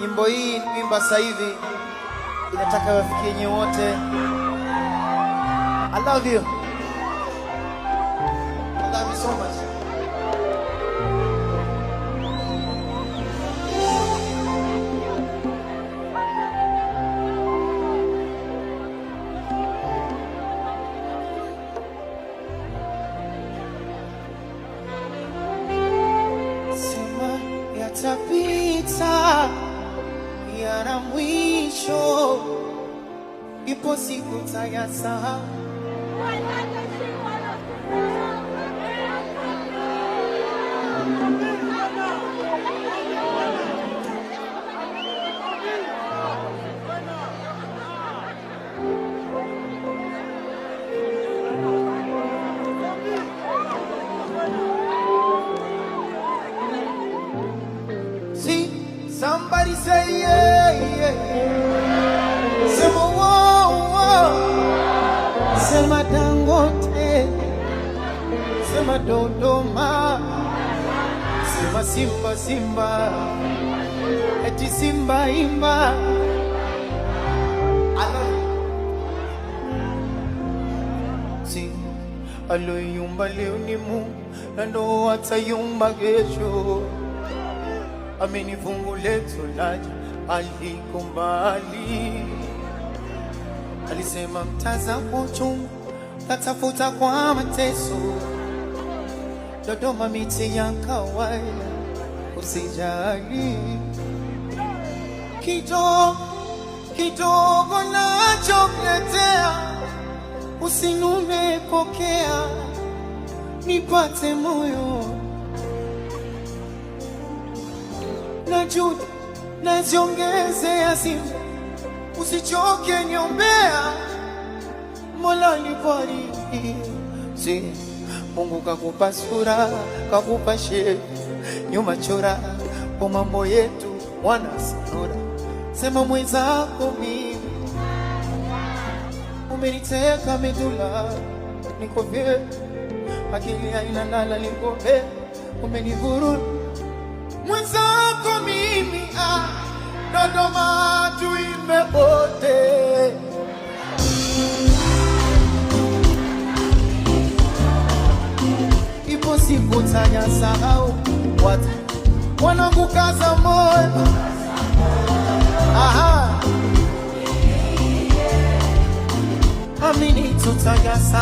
Nyimbo hii kuimba sasa hivi inataka wafikie nyinyi wote. I love you. I love you so much. Sema yatapita, yana mwisho, ipo siku tayasahau. See, somebody say yeah, yeah, yeah. Sema wow, wow. Sema Dangote. Sema Dodoma. Sema Simba, Simba. Eti Simba imba. See, aloyumba leo ni Mungu na ndo atayumba kesho. Amenifungu letu laja aliko mbali. Alisema mtazamo uchungu tatafuta kwa mateso. Dodoma miti ya kawaida usijali. Kidogo kidogo nachokuletea usinume, pokea nipate moyo. Najuta naziongezea simu, usichoke niombea. Mola nibariki. Si Mungu kakupa sura, kakupa shepu, nyuma chora kwa mambo yetu mwana sanura. Sema mwenzako mimi umeniteka medula, niko vile akili haina lala, niko vile umenivurula. Mwenzako mimi Dodoma tuimbe wote. Ipo siku tayasahau, watu wanakukaza moyo. Aha, amini tutayasahau.